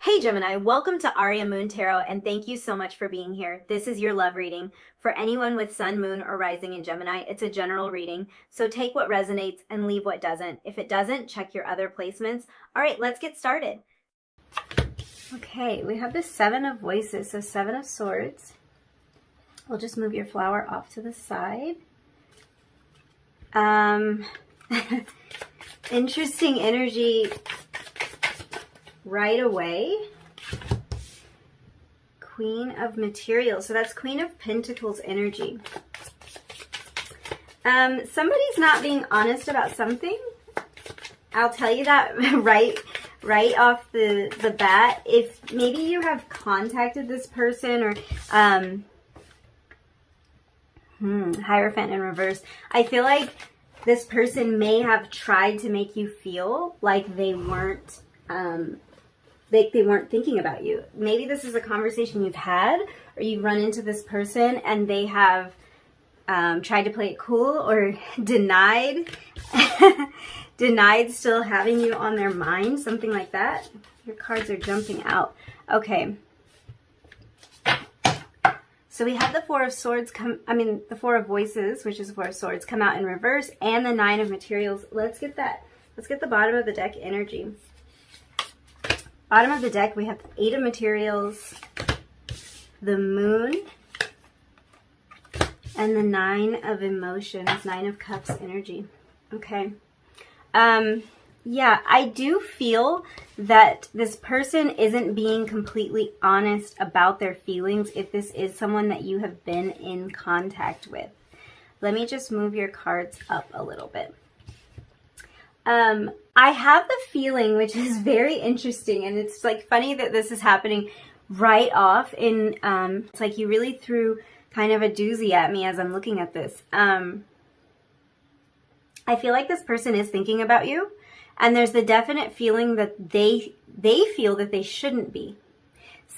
Hey Gemini, welcome to Aria Moon Tarot, and thank you so much for being here. This is your love reading. For anyone with Sun, Moon, or Rising in Gemini, it's a general reading, so take what resonates and leave what doesn't. If it doesn't, check your other placements. All right, let's get started. Okay, we have the Seven of Voices, so Seven of Swords. We'll just move your flower off to the side. Interesting energy right away. Queen of Materials. So that's Queen of Pentacles energy. Somebody's not being honest about something. I'll tell you that right off the bat. If maybe you have contacted this person or Hierophant in reverse. I feel like this person may have tried to make you feel like they weren't they weren't thinking about you. Maybe this is a conversation you've had, or you've run into this person and they have tried to play it cool or denied still having you on their mind, something like that. Your cards are jumping out. Okay. So we have the Four of Swords the Four of Voices, which is the Four of Swords, come out in reverse, and the Nine of Materials. Let's get the bottom of the deck energy. Bottom of the deck, we have the Eight of Materials, the Moon, and the Nine of Emotions, Nine of Cups energy. Okay. Yeah, I do feel that this person isn't being completely honest about their feelings if this is someone that you have been in contact with. Let me just move your cards up a little bit. I have the feeling, which is very interesting, and it's like funny that this is happening right off in, it's like you really threw kind of a doozy at me as I'm looking at this. I feel like this person is thinking about you, and there's the definite feeling that they feel that they shouldn't be.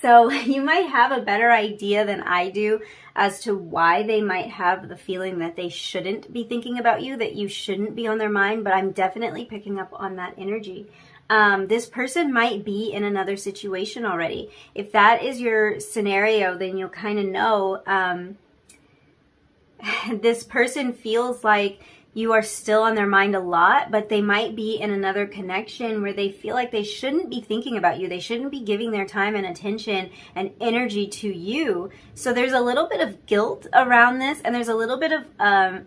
So you might have a better idea than I do as to why they might have the feeling that they shouldn't be thinking about you, that you shouldn't be on their mind, but I'm definitely picking up on that energy. This person might be in another situation already. If that is your scenario, then you'll kind of know this person feels like you are still on their mind a lot, but they might be in another connection where they feel like they shouldn't be thinking about you. They shouldn't be giving their time and attention and energy to you. So there's a little bit of guilt around this, and there's a little bit of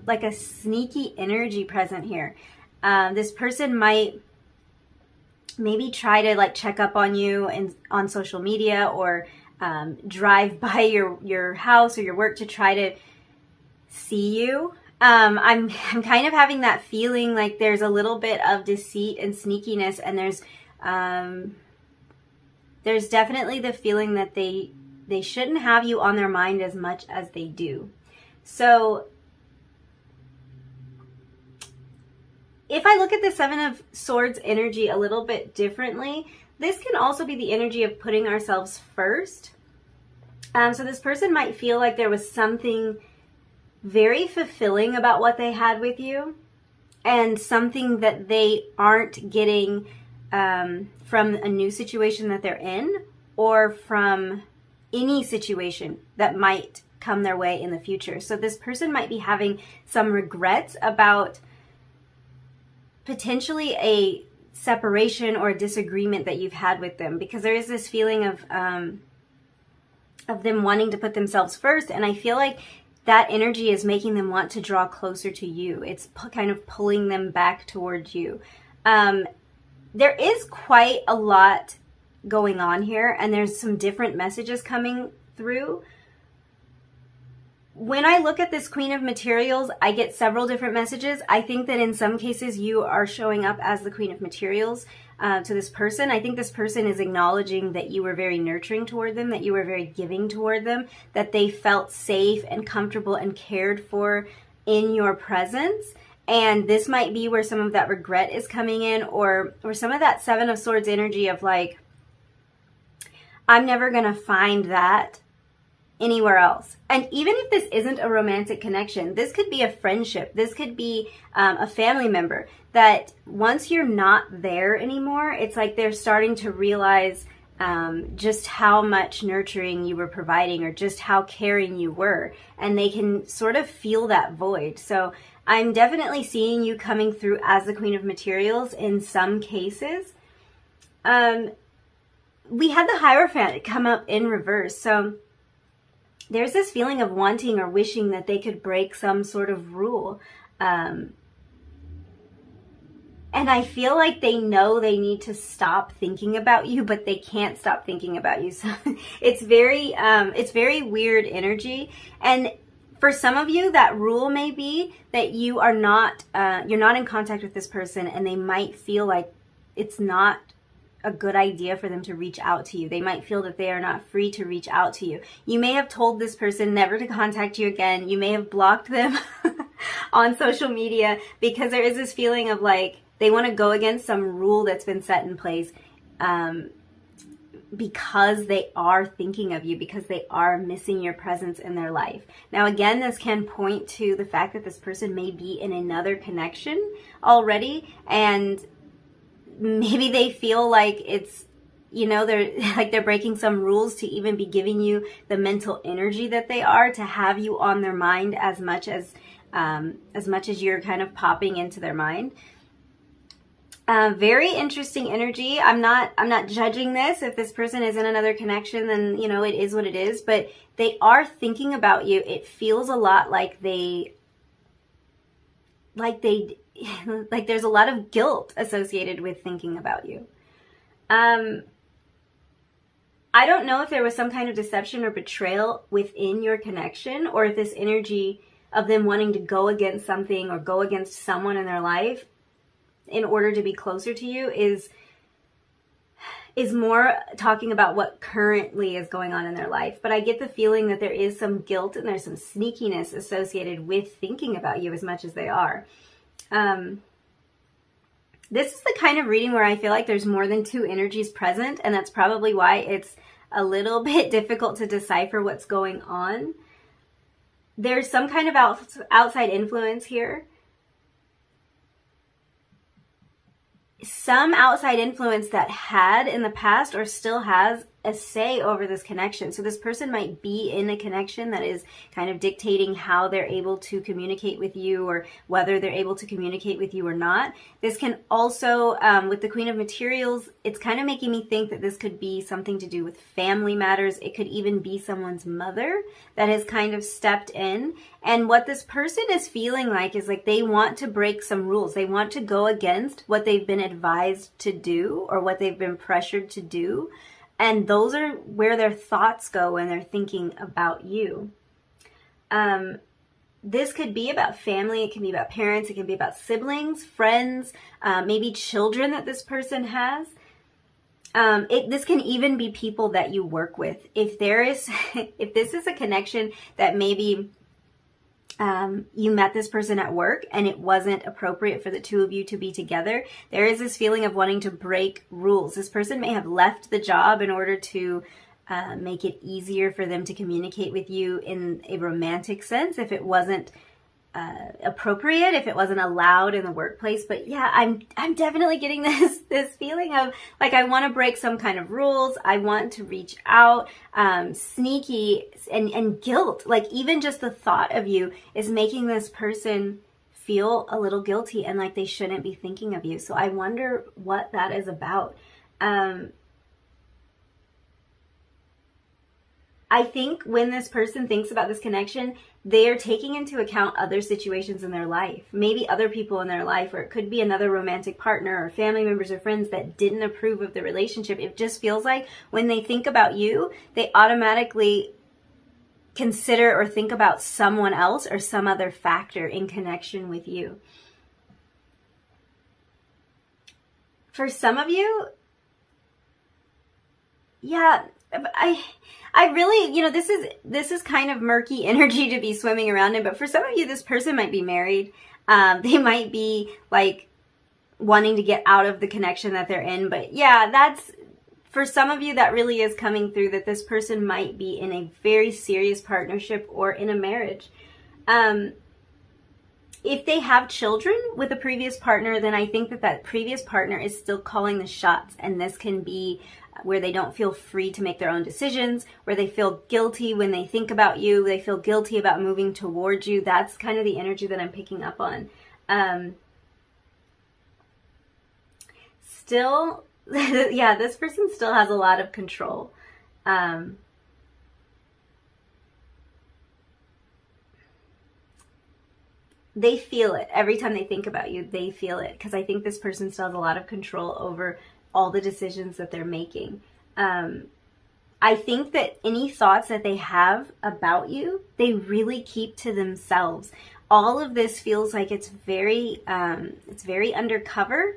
like a sneaky energy present here. This person might maybe try to like check up on you on social media, or drive by your house or your work to try to see you. I'm kind of having that feeling like there's a little bit of deceit and sneakiness, and there's definitely the feeling that they shouldn't have you on their mind as much as they do. So if I look at the Seven of Swords energy a little bit differently, this can also be the energy of putting ourselves first. So this person might feel like there was something very fulfilling about what they had with you, and something that they aren't getting from a new situation that they're in, or from any situation that might come their way in the future. So this person might be having some regrets about potentially a separation or a disagreement that you've had with them, because there is this feeling of them wanting to put themselves first, and I feel like that energy is making them want to draw closer to you. It's kind of pulling them back towards you. There is quite a lot going on here, and there's some different messages coming through. When I look at this Queen of Materials, I get several different messages. I think that in some cases you are showing up as the Queen of Materials to this person. I think this person is acknowledging that you were very nurturing toward them, that you were very giving toward them, that they felt safe and comfortable and cared for in your presence. And this might be where some of that regret is coming in, or some of that Seven of Swords energy of like, I'm never going to find that anywhere else. And even if this isn't a romantic connection, this could be a friendship. This could be a family member that once you're not there anymore, it's like they're starting to realize just how much nurturing you were providing or just how caring you were. And they can sort of feel that void. So I'm definitely seeing you coming through as the Queen of Materials in some cases. We had the Hierophant come up in reverse. So there's this feeling of wanting or wishing that they could break some sort of rule. And I feel like they know they need to stop thinking about you, but they can't stop thinking about you. So it's very weird energy. And for some of you, that rule may be that you are not, you're not in contact with this person, and they might feel like it's not a good idea for them to reach out to you. They might feel that they are not free to reach out to you. You may have told this person never to contact you again. You may have blocked them on social media because there is this feeling of like, they want to go against some rule that's been set in place because they are thinking of you, because they are missing your presence in their life. Now, again, this can point to the fact that this person may be in another connection already, and maybe they feel like it's, you know, they're breaking some rules to even be giving you the mental energy that they are, to have you on their mind as much as you're kind of popping into their mind. Very interesting energy. I'm not judging this. If this person is in another connection, then, you know, it is what it is, but they are thinking about you. It feels a lot like like there's a lot of guilt associated with thinking about you. I don't know if there was some kind of deception or betrayal within your connection, or if this energy of them wanting to go against something or go against someone in their life in order to be closer to you is more talking about what currently is going on in their life. But I get the feeling that there is some guilt and there's some sneakiness associated with thinking about you as much as they are. This is the kind of reading where I feel like there's more than two energies present, and that's probably why it's a little bit difficult to decipher what's going on. There's some kind of outside influence here. Some outside influence that had in the past or still has a say over this connection. So this person might be in a connection that is kind of dictating how they're able to communicate with you, or whether they're able to communicate with you or not. This can also, with the Queen of Materials, it's kind of making me think that this could be something to do with family matters. It could even be someone's mother that has kind of stepped in. And what this person is feeling like is like they want to break some rules. They want to go against what they've been advised to do or what they've been pressured to do. And those are where their thoughts go when they're thinking about you. This could be about family. It can be about parents. It can be about siblings, friends, maybe children that this person has. This can even be people that you work with. If this is a connection that maybe you met this person at work and it wasn't appropriate for the two of you to be together, there is this feeling of wanting to break rules. This person may have left the job in order to make it easier for them to communicate with you in a romantic sense if it wasn't appropriate, if it wasn't allowed in the workplace. But yeah, I'm definitely getting this feeling of like, I want to break some kind of rules. I want to reach out, sneaky and guilt. Like even just the thought of you is making this person feel a little guilty and like they shouldn't be thinking of you. So I wonder what that is about. I think when this person thinks about this connection, they are taking into account other situations in their life, maybe other people in their life, or it could be another romantic partner or family members or friends that didn't approve of the relationship. It just feels like when they think about you, they automatically consider or think about someone else or some other factor in connection with you. For some of you, yeah, I really, you know, this is kind of murky energy to be swimming around in, but for some of you, this person might be married. They might be like wanting to get out of the connection that they're in. But yeah, that's, for some of you, that really is coming through, that this person might be in a very serious partnership or in a marriage. If they have children with a previous partner, then I think that previous partner is still calling the shots, and this can be where they don't feel free to make their own decisions, where they feel guilty when they think about you, they feel guilty about moving towards you. That's kind of the energy that I'm picking up on. Still, yeah, this person still has a lot of control. They feel it. Every time they think about you, they feel it. Because I think this person still has a lot of control over all the decisions that they're making. I think that any thoughts that they have about you, they really keep to themselves. All of this feels like it's very undercover.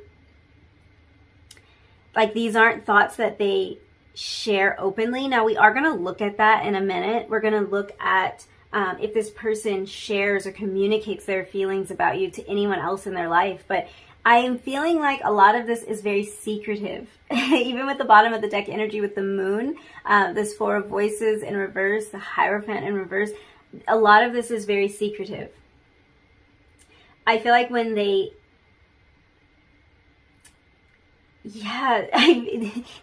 Like these aren't thoughts that they share openly. Now we are going to look at that in a minute. We're going to look at if this person shares or communicates their feelings about you to anyone else in their life. But I am feeling like a lot of this is very secretive. Even with the bottom of the deck energy with the moon, this Four of Voices in reverse, the Hierophant in reverse, a lot of this is very secretive. I feel like when they,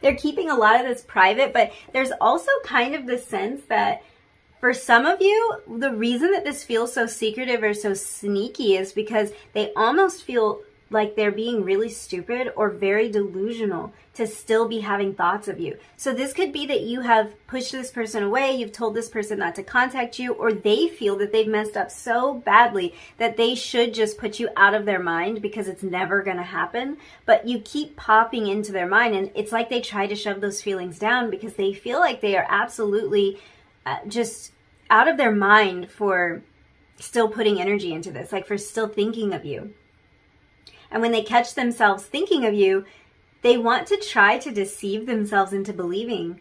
they're keeping a lot of this private, but there's also kind of the sense that for some of you, the reason that this feels so secretive or so sneaky is because they almost feel like they're being really stupid or very delusional to still be having thoughts of you. So this could be that you have pushed this person away, you've told this person not to contact you, or they feel that they've messed up so badly that they should just put you out of their mind because it's never going to happen. But you keep popping into their mind, and it's like they try to shove those feelings down because they feel like they are absolutely just out of their mind for still putting energy into this, like for still thinking of you. And when they catch themselves thinking of you, they want to try to deceive themselves into believing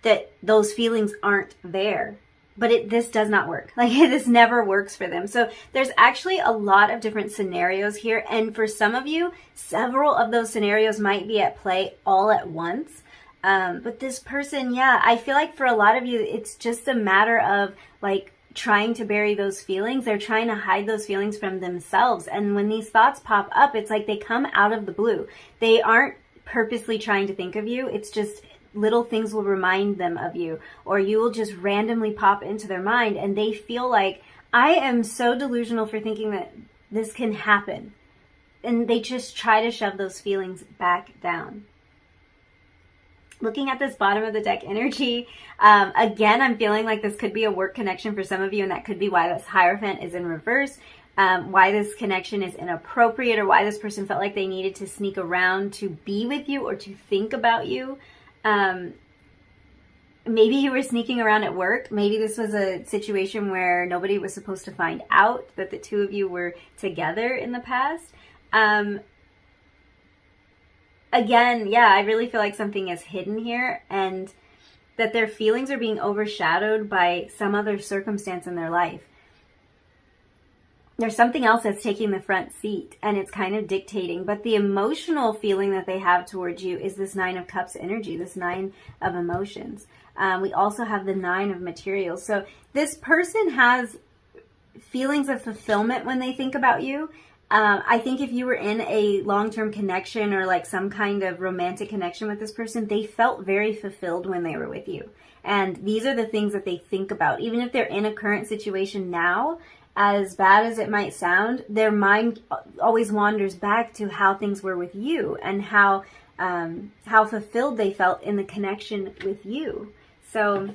that those feelings aren't there. But this does not work. Like this never works for them. So there's actually a lot of different scenarios here. And for some of you, several of those scenarios might be at play all at once. But this person, I feel like for a lot of you, it's just a matter of like trying to bury those feelings. They're trying to hide those feelings from themselves. And when these thoughts pop up, it's like they come out of the blue. They aren't purposely trying to think of you. It's just little things will remind them of you, or you will just randomly pop into their mind and they feel like, I am so delusional for thinking that this can happen. And they just try to shove those feelings back down. Looking at this bottom of the deck energy, again, I'm feeling like this could be a work connection for some of you, and that could be why this Hierophant is in reverse, why this connection is inappropriate, or why this person felt like they needed to sneak around to be with you or to think about you. Maybe you were sneaking around at work. Maybe this was a situation where nobody was supposed to find out that the two of you were together in the past. Again, I really feel like something is hidden here and that their feelings are being overshadowed by some other circumstance in their life. There's something else that's taking the front seat and it's kind of dictating, but the emotional feeling that they have towards you is this Nine of Cups energy, this Nine of Emotions. We also have the Nine of Materials. So this person has feelings of fulfillment when they think about you. I think if you were in a long-term connection or like some kind of romantic connection with this person, they felt very fulfilled when they were with you. And these are the things that they think about. Even if they're in a current situation now, as bad as it might sound, their mind always wanders back to how things were with you and how fulfilled they felt in the connection with you. So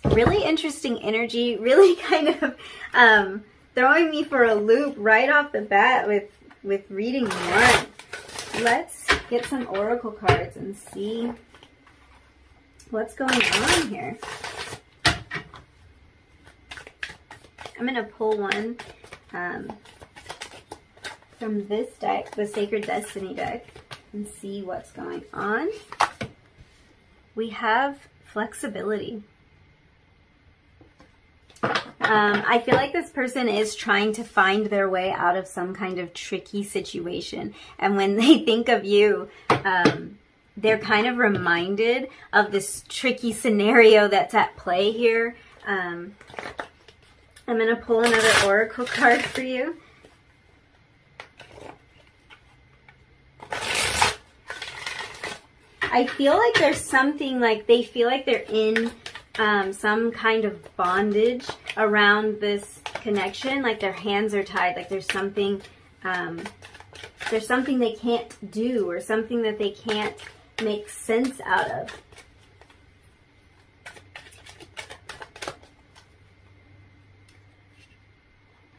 really interesting energy, really kind of throwing me for a loop right off the bat with reading one. Let's get some oracle cards and see what's going on here. I'm going to pull one from this deck, the Sacred Destiny deck, and see what's going on. We have flexibility. I feel like this person is trying to find their way out of some kind of tricky situation. And when they think of you, they're kind of reminded of this tricky scenario that's at play here. I'm going to pull another oracle card for you. I feel like there's something like they feel like they're in some kind of bondage around this connection. Like their hands are tied. Like there's something they can't do, or something that they can't make sense out of.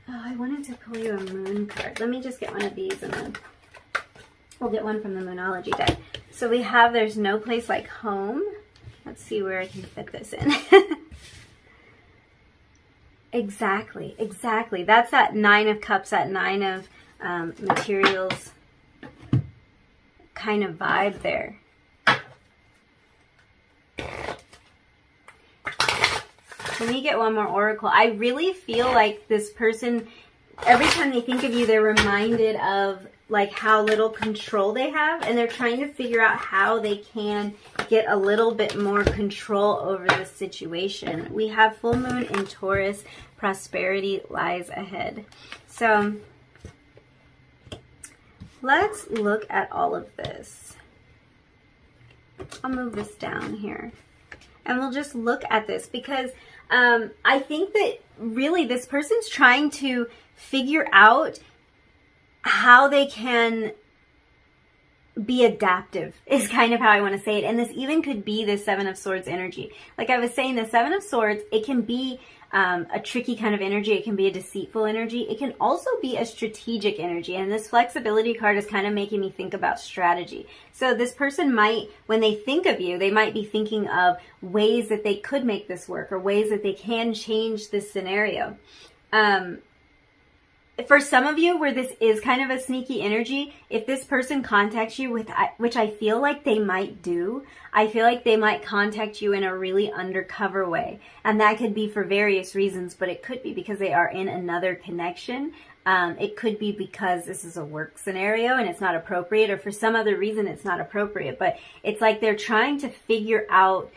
Oh, I wanted to pull you a moon card. Let me just get one of these and then we'll get one from the Moonology deck. So we have there's no place like home. Let's see where I can fit this in. Exactly, exactly. That's that 9 of Cups, that 9 of materials kind of vibe there. Let me get one more oracle. I really feel like this person, every time they think of you, they're reminded of like how little control they have, and they're trying to figure out how they can get a little bit more control over the situation. We have full moon in Taurus. Prosperity lies ahead. So let's look at all of this. I'll move this down here and we'll just look at this, because I think that really this person's trying to figure out how they can be adaptive, is kind of how I want to say it. And this even could be the 7 of Swords energy. Like I was saying, the 7 of Swords, it can be a tricky kind of energy. It can be a deceitful energy. It can also be a strategic energy. And this flexibility card is kind of making me think about strategy. So this person might, when they think of you, they might be thinking of ways that they could make this work, or ways that they can change this scenario. For some of you where this is kind of a sneaky energy, if this person contacts you with, which I feel like they might do, I feel like they might contact you in a really undercover way. And that could be for various reasons, but it could be because they are in another connection. It could be because this is a work scenario and it's not appropriate, or for some other reason it's not appropriate. But it's like they're trying to figure out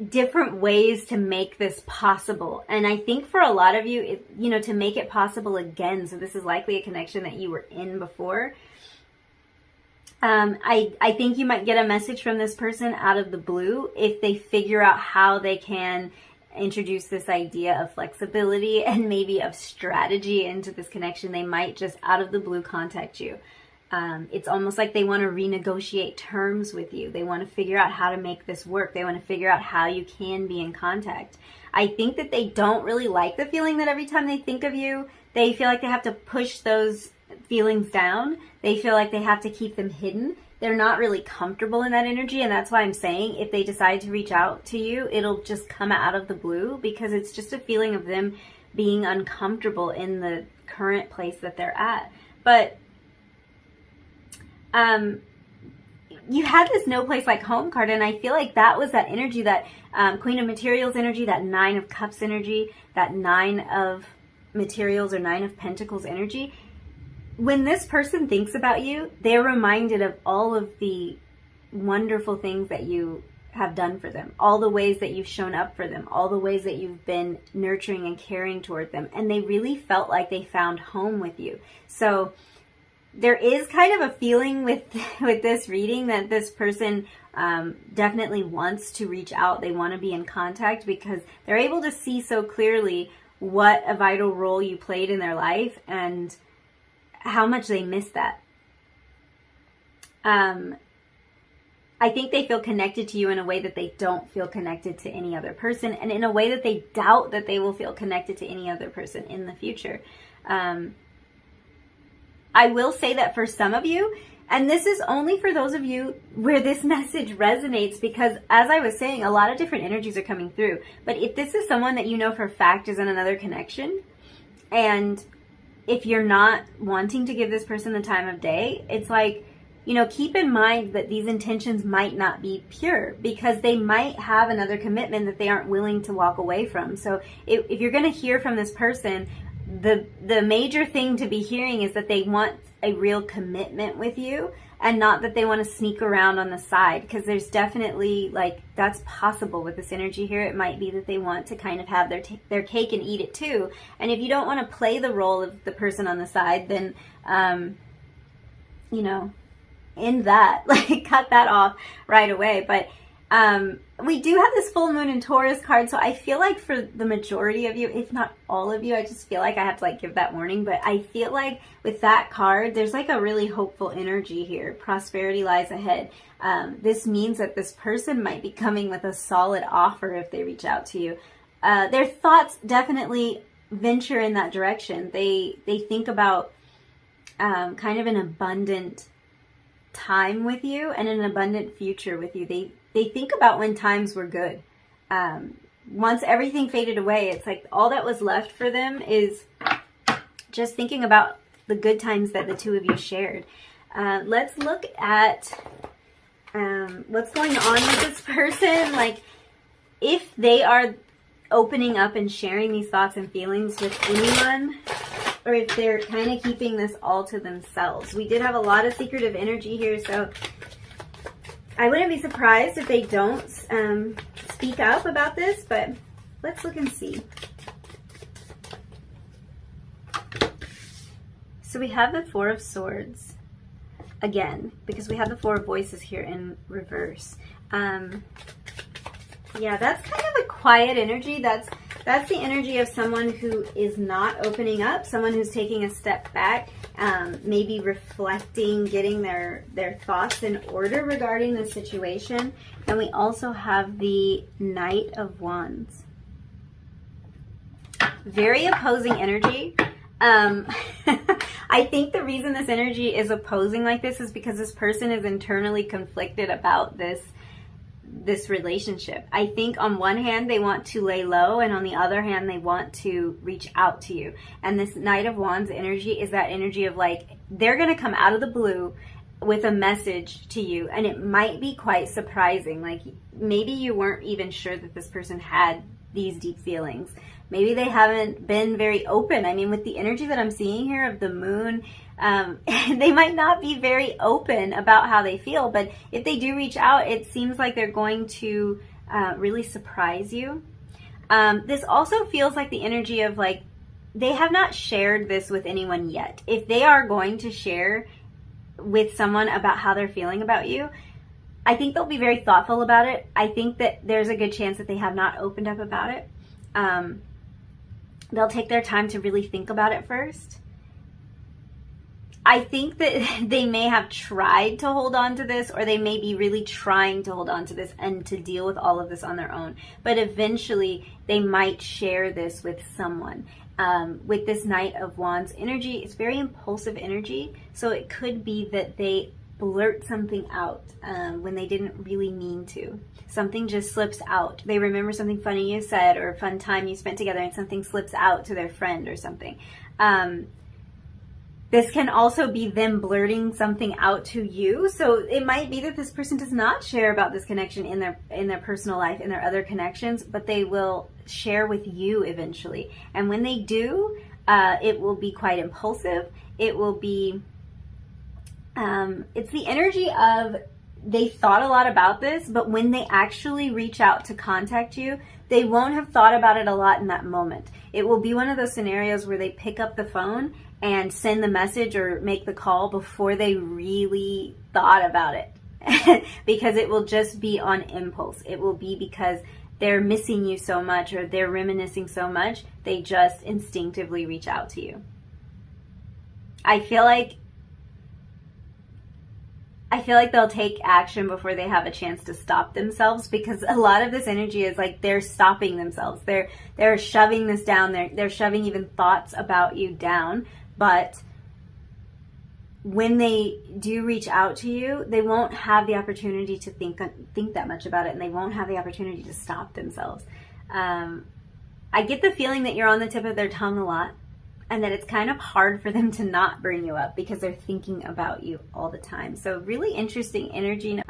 different ways to make this possible. And I think for a lot of you, to make it possible again, so this is likely a connection that you were in before. I think you might get a message from this person out of the blue if they figure out how they can introduce this idea of flexibility and maybe of strategy into this connection. They might just out of the blue contact you. It's almost like they want to renegotiate terms with you. They want to figure out how to make this work. They want to figure out how you can be in contact. I think that they don't really like the feeling that every time they think of you, they feel like they have to push those feelings down. They feel like they have to keep them hidden. They're not really comfortable in that energy, and that's why I'm saying if they decide to reach out to you, it'll just come out of the blue, because it's just a feeling of them being uncomfortable in the current place that they're at. But you had this no place like home card, and I feel like that was that energy, that Queen of Materials energy, that 9 of Cups energy, that 9 of Materials or 9 of Pentacles energy. When this person thinks about you, they're reminded of all of the wonderful things that you have done for them, all the ways that you've shown up for them, all the ways that you've been nurturing and caring toward them, and they really felt like they found home with you. So there is kind of a feeling with this reading that this person definitely wants to reach out. They want to be in contact because they're able to see so clearly what a vital role you played in their life and how much they miss that. I think they feel connected to you in a way that they don't feel connected to any other person, and in a way that they doubt that they will feel connected to any other person in the future. I will say that for some of you, and this is only for those of you where this message resonates, because as I was saying, a lot of different energies are coming through. But if this is someone that you know for a fact is in another connection, and if you're not wanting to give this person the time of day, it's like, keep in mind that these intentions might not be pure, because they might have another commitment that they aren't willing to walk away from. So if you're going to hear from this person, the major thing to be hearing is that they want a real commitment with you, and not that they want to sneak around on the side, because there's definitely, that's possible with this energy here. It might be that they want to kind of have their cake and eat it too. And if you don't want to play the role of the person on the side, then, end that, like cut that off right away. But we do have this full moon in Taurus card, so I feel like for the majority of you, if not all of you, I just feel like I have to like give that warning. But I feel like with that card, there's like a really hopeful energy here. Prosperity lies ahead. This means that this person might be coming with a solid offer if they reach out to you. Their thoughts definitely venture in that direction. They think about kind of an abundant time with you and an abundant future with you. They think about when times were good. Once everything faded away, it's like all that was left for them is just thinking about the good times that the two of you shared. Let's look at what's going on with this person. Like, if they are opening up and sharing these thoughts and feelings with anyone, or if they're kind of keeping this all to themselves. We did have a lot of secretive energy here, so I wouldn't be surprised if they don't speak up about this, but let's look and see. So we have the Four of Swords again, because we have the Four of Voices here in reverse. Yeah, that's kind of a quiet energy. That's the energy of someone who is not opening up, someone who's taking a step back, maybe reflecting, getting their thoughts in order regarding the situation. And we also have the Knight of Wands. Very opposing energy. I think the reason this energy is opposing like this is because this person is internally conflicted about this relationship. I think on one hand they want to lay low, and on the other hand they want to reach out to you. And this Knight of Wands energy is that energy of like, they're going to come out of the blue with a message to you, and it might be quite surprising. Like, maybe you weren't even sure that this person had these deep feelings. Maybe they haven't been very open. I mean, with the energy that I'm seeing here of the moon, they might not be very open about how they feel, but if they do reach out, it seems like they're going to really surprise you. This also feels like the energy of like, they have not shared this with anyone yet. If they are going to share with someone about how they're feeling about you, I think they'll be very thoughtful about it. I think that there's a good chance that they have not opened up about it. They'll take their time to really think about it first. I think that they may have tried to hold on to this, or they may be really trying to hold on to this and to deal with all of this on their own. But eventually they might share this with someone. With this Knight of Wands energy, it's very impulsive energy. So it could be that they blurt something out when they didn't really mean to. Something just slips out. They remember something funny you said or a fun time you spent together, and something slips out to their friend or something. This can also be them blurting something out to you. So it might be that this person does not share about this connection in their personal life, in their other connections, but they will share with you eventually. And when they do, it will be quite impulsive. It will be, it's the energy of they thought a lot about this, but when they actually reach out to contact you, they won't have thought about it a lot in that moment. It will be one of those scenarios where they pick up the phone and send the message or make the call before they really thought about it. Because it will just be on impulse. It will be because they're missing you so much, or they're reminiscing so much, they just instinctively reach out to you. I feel like they'll take action before they have a chance to stop themselves, because a lot of this energy is like they're stopping themselves. They're shoving this down. They're shoving even thoughts about you down. But when they do reach out to you, they won't have the opportunity to think that much about it, and they won't have the opportunity to stop themselves. I get the feeling that you're on the tip of their tongue a lot, and that it's kind of hard for them to not bring you up because they're thinking about you all the time. So really interesting energy.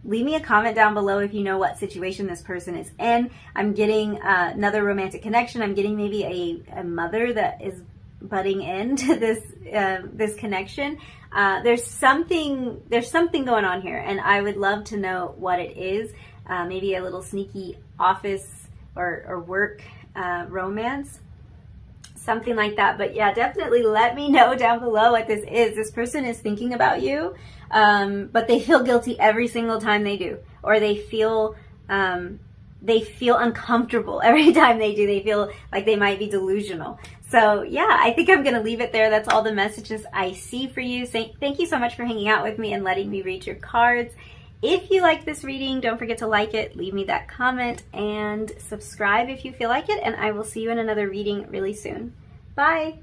Leave me a comment down below if you know what situation this person is in. I'm getting another romantic connection. I'm getting maybe a mother that is butting into this connection. There's something going on here, and I would love to know what it is. Maybe a little sneaky office or work romance. Something like that. But yeah, definitely let me know down below what this is. This person is thinking about you. but they feel guilty every single time they do, or they feel uncomfortable every time they do. They feel like they might be delusional. So yeah, I think I'm going to leave it there. That's all the messages I see for you. Thank you so much for hanging out with me and letting me read your cards. If you like this reading, don't forget to like it, leave me that comment, and subscribe if you feel like it, and I will see you in another reading really soon. Bye!